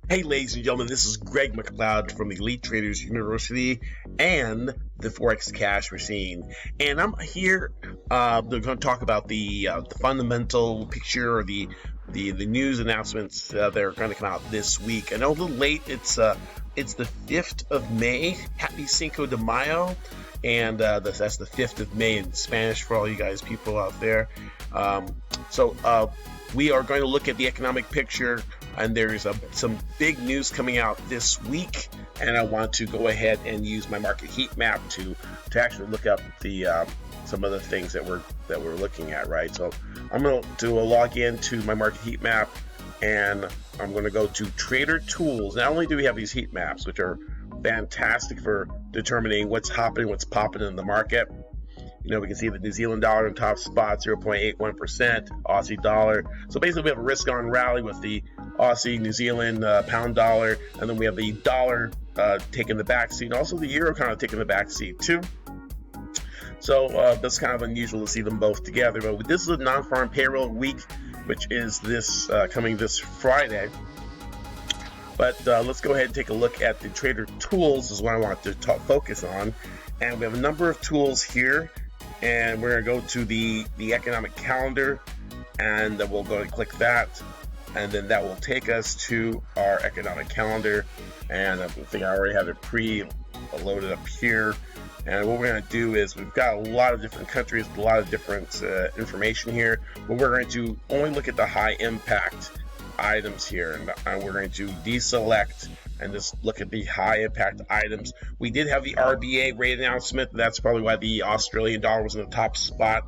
Hey, ladies and gentlemen, this is Greg McLeod from Elite Traders University and the Forex Cash Machine. And I'm here, they're going to talk about the fundamental picture or the news announcements that are going to come out this week. I know a little late, it's the 5th of May. Happy Cinco de Mayo. And that's the 5th of May in Spanish for all you guys people out there. We are going to look at the economic picture, and there's some big news coming out this week, and I want to go ahead and use my market heat map to actually look up the some of the things that we're looking at, right? So I'm going to do a log in to my market heat map, and I'm going to go to Trader Tools. Not only do we have these heat maps, which are fantastic for determining what's happening, what's popping in the market. You know, we can see the New Zealand dollar in top spot, 0.81%, Aussie dollar. So basically we have a risk on rally with the Aussie, New Zealand, pound dollar, and then we have the dollar taking the back seat, and also the euro kind of taking the back seat too. So that's kind of unusual to see them both together. But this is a non-farm payroll week, which is this coming this Friday. But let's go ahead and take a look at the Trader Tools is what I want to focus on. And we have a number of tools here. And we're going to go to the economic calendar, and then we'll go and click that, and then that will take us to our economic calendar. And I think I already have it pre-loaded up here. And what we're going to do is we've got a lot of different countries, a lot of different information here, but we're going to only look at the high impact items here, and we're going to deselect and just look at the high impact items. We did have the RBA rate announcement. That's probably why the Australian dollar was in the top spot.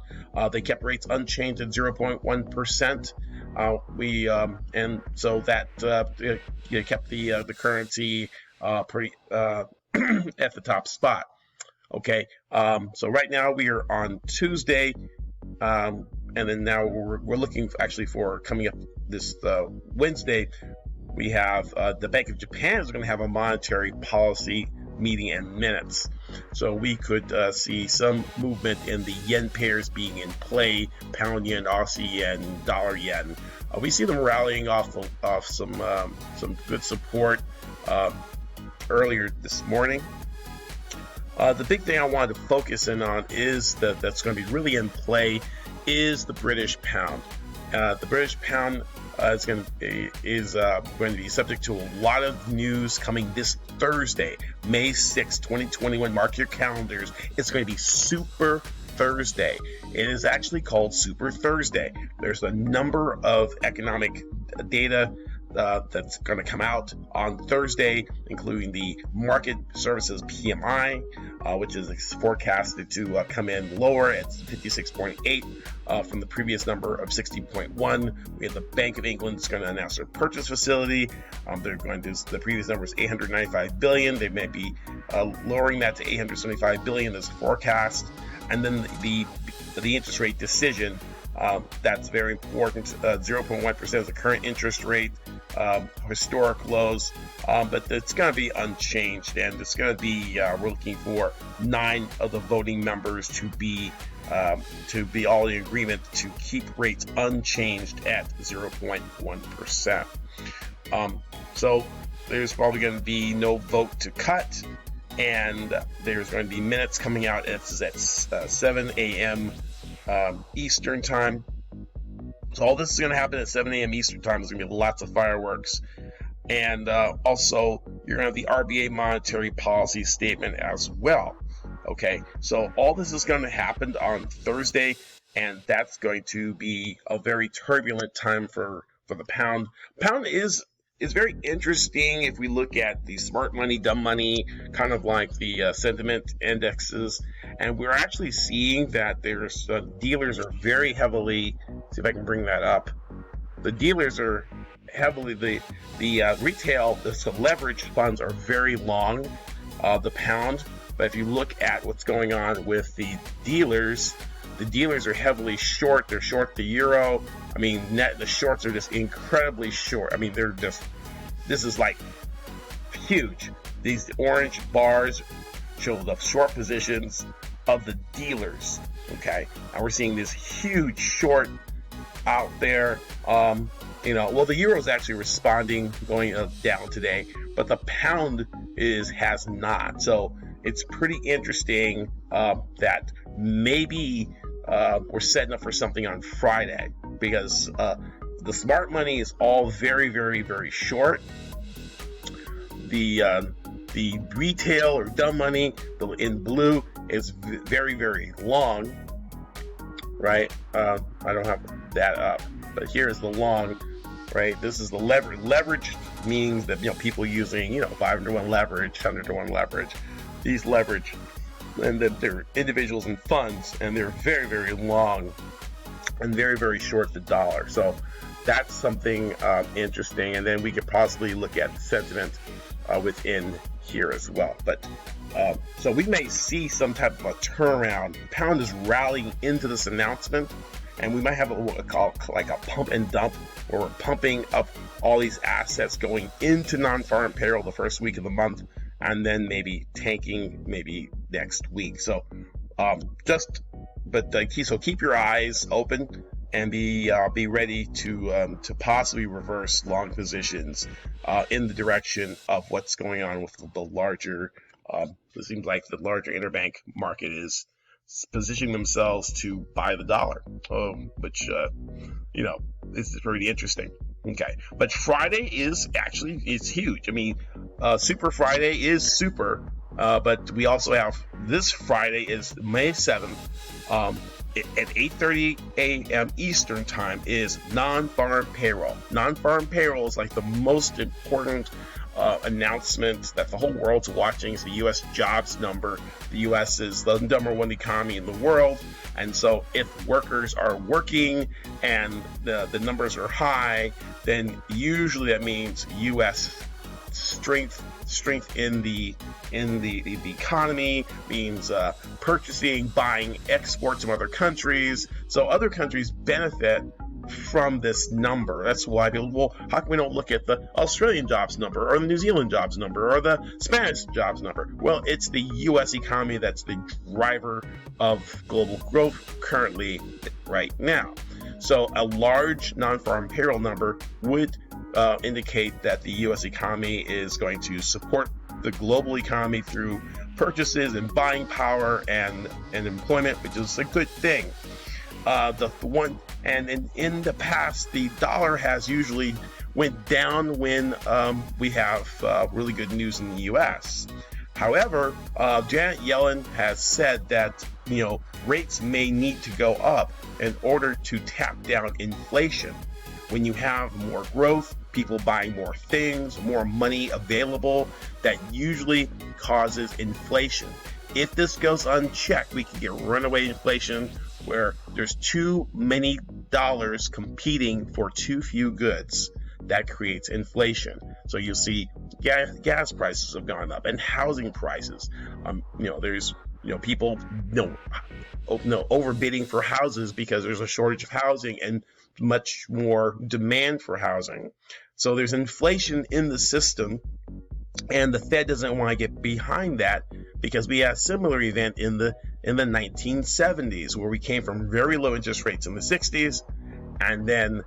They kept rates unchanged at 0.1%. And so that kept the currency pretty at the top spot. Okay, so right now we are on Tuesday, and then now we're looking actually for coming up this Wednesday. We have the Bank of Japan is going to have a monetary policy meeting in minutes. So we could see some movement in the yen pairs being in play, pound yen, Aussie yen, dollar yen. We see them rallying off some good support earlier this morning. The big thing I wanted to focus in on is that's going to be really in play is the British pound. The British pound is going to be subject to a lot of news coming this Thursday, May 6, 2021. Mark your calendars. It's going to be Super Thursday. It is actually called Super Thursday. There's a number of economic data that's going to come out on Thursday, including the market services PMI, which is forecasted to come in lower at 56.8 from the previous number of 60.1. We have the Bank of England is going to announce their purchase facility. They're going to the previous number is 895 billion. They may be lowering that to 875 billion as forecast. And then the interest rate decision. That's very important. 0.1% is the current interest rate, historic lows, but it's going to be unchanged, and it's going to be we're looking for 9 of the voting members to be all in agreement to keep rates unchanged at 0.1%. So there's probably going to be no vote to cut, and there's going to be minutes coming out at 7 a.m. Eastern time. So all this is going to happen at 7 a.m. Eastern time. There's going to be lots of fireworks. And also, you're going to have the RBA monetary policy statement as well. Okay, so all this is going to happen on Thursday, and that's going to be a very turbulent time for the pound. Pound is very interesting if we look at the smart money, dumb money, kind of like the sentiment indexes. And we're actually seeing that there's dealers are very heavily, see if I can bring that up. The dealers are heavily, the retail, the leverage funds are very long, the pound. But if you look at what's going on with the dealers are heavily short. They're short the euro. I mean, the shorts are just incredibly short. I mean, this is like huge. These orange bars show the short positions of the dealers, okay? And we're seeing this huge short out there, well, the euro is actually responding, going down today, but the pound has not. So it's pretty interesting that maybe we're setting up for something on Friday, because the smart money is all very, very, very short. The retail or dumb money in blue is very, very long, right? I don't have that up, but here's the long, right? This is the leverage. Leverage means that people using 500-to-1 leverage, 100-to-1 leverage. These leverage, and then they're individuals and funds, and they're very, very long and very, very short the dollar. So that's something interesting, and then we could possibly look at sentiment within here as well. But so we may see some type of a turnaround. Pound is rallying into this announcement, and we might have what we call like a pump and dump, where we're pumping up all these assets going into non-farm payroll the first week of the month, and then maybe tanking maybe next week. So so keep your eyes open and be ready to possibly reverse long positions in the direction of what's going on with the larger. It seems like the larger interbank market is positioning themselves to buy the dollar, which is pretty interesting. Okay, but Friday is huge. I mean, Super Friday is super, but we also have this Friday is May 7th. At 8:30 a.m. Eastern time is non-farm payroll. Non-farm payroll is like the most important announcement that the whole world's watching. It's the U.S. jobs number. The U.S. is the #1 economy in the world, and so if workers are working and the numbers are high, then usually that means U.S. strength in the economy, means purchasing, buying exports from other countries. So other countries benefit from this number. That's why people, well, how come we don't look at the Australian jobs number or the New Zealand jobs number or the Spanish jobs number? Well, it's the U.S. economy that's the driver of global growth currently right now. So a large non-farm payroll number would indicate that the U.S. economy is going to support the global economy through purchases and buying power and employment, which is a good thing. In the past, the dollar has usually went down when we have really good news in the U.S. However, Janet Yellen has said that rates may need to go up in order to tap down inflation. When you have more growth, people buying more things, more money available, that usually causes inflation. If this goes unchecked, we can get runaway inflation where there's too many dollars competing for too few goods. That creates inflation. So you'll see gas prices have gone up and housing prices. There's people overbidding for houses because there's a shortage of housing and much more demand for housing. So there's inflation in the system, and the Fed doesn't want to get behind that, because we had a similar event in the 1970s, where we came from very low interest rates in the 60s, and then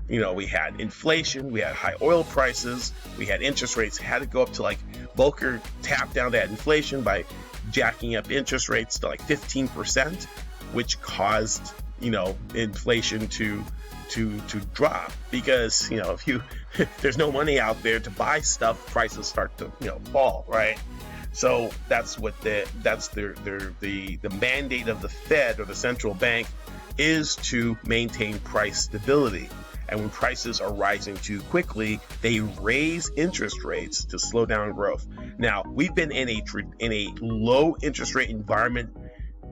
we had inflation, we had high oil prices, we had interest rates had to go up to, like, Volcker tapped down that inflation by jacking up interest rates to like 15%, which caused inflation to drop, because if there's no money out there to buy stuff, prices start to fall, right? So that's what the mandate of the Fed, or the central bank, is to maintain price stability. And when prices are rising too quickly, they raise interest rates to slow down growth. Now, we've been in a low interest rate environment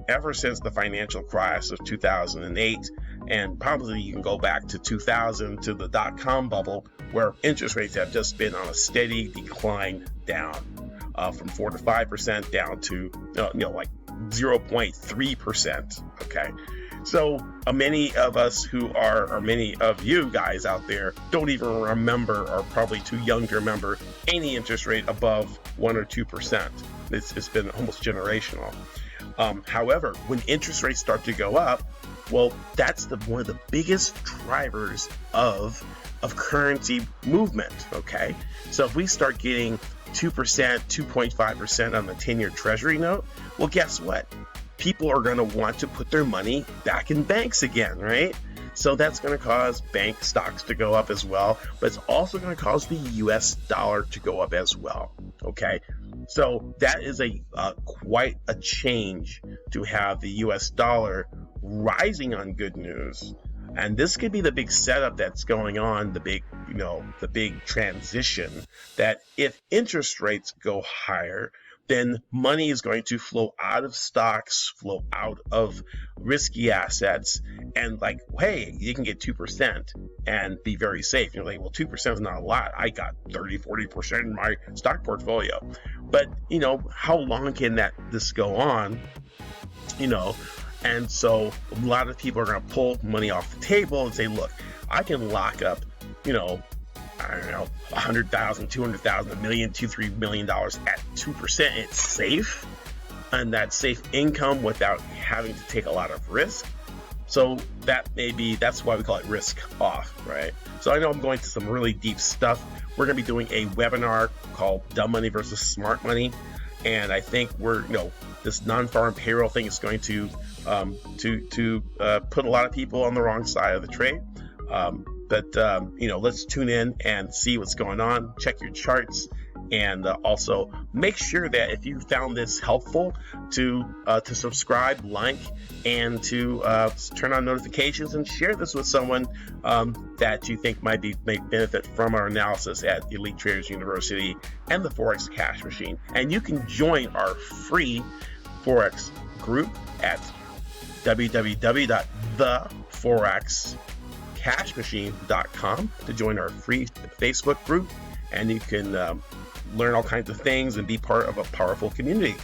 ever since the financial crisis of 2008, and probably you can go back to 2000, to the dot-com bubble, where interest rates have just been on a steady decline down from 4 to 5% down to like 0.3%. Okay, so many of us or many of you guys out there don't even remember, or probably too young to remember, any interest rate above 1 or 2%. It's been almost generational. However, when interest rates start to go up, well, that's one of the biggest drivers of of currency movement. Okay, so if we start getting 2%, 2.5% on the 10-year Treasury note, well, guess what? People are going to want to put their money back in banks again, right? So that's going to cause bank stocks to go up as well, but it's also going to cause the US dollar to go up as well. Okay, so that is quite a change to have the US dollar rising on good news. And this could be the big setup that's going on, the big transition, that if interest rates go higher, then money is going to flow out of stocks, flow out of risky assets, and like, hey, you can get 2% and be very safe. You're like, well, 2% is not a lot. I got 30, 40% in my stock portfolio. But, how long can this go on? And so a lot of people are going to pull money off the table and say, look, I can lock up, I don't know, 100,000, 200,000, $1 million, $2-3 million at 2%. It's safe, and that's safe income without having to take a lot of risk. So that's why we call it risk off, right? So I know I'm going to some really deep stuff. We're going to be doing a webinar called Dumb Money versus Smart Money. And I think this non-farm payroll thing is going to put a lot of people on the wrong side of the trade. But let's tune in and see what's going on. Check your charts, and also make sure that if you found this helpful, to subscribe, like, and to turn on notifications and share this with someone that you think might benefit from our analysis at Elite Traders University and the Forex Cash Machine. And you can join our free Forex group at www.theforexcashmachine.com to join our free Facebook group, and you can learn all kinds of things and be part of a powerful community.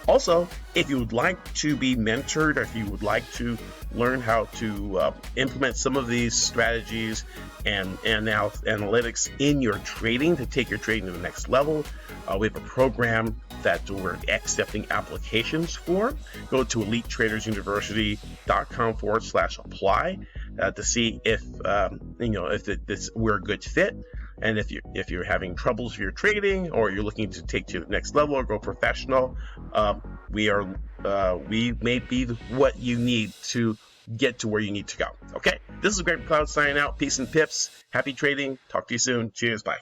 Also, if you would like to be mentored, or if you would like to learn how to implement some of these strategies and analytics in your trading to take your trading to the next level, we have a program that we're accepting applications for. Go to elitetradersuniversity.com/apply to see if we're a good fit. And if you're having troubles with your trading, or you're looking to take to the next level or go professional, we may be what you need to get to where you need to go. Okay, this is Greg McLeod signing out. Peace and pips. Happy trading. Talk to you soon. Cheers. Bye.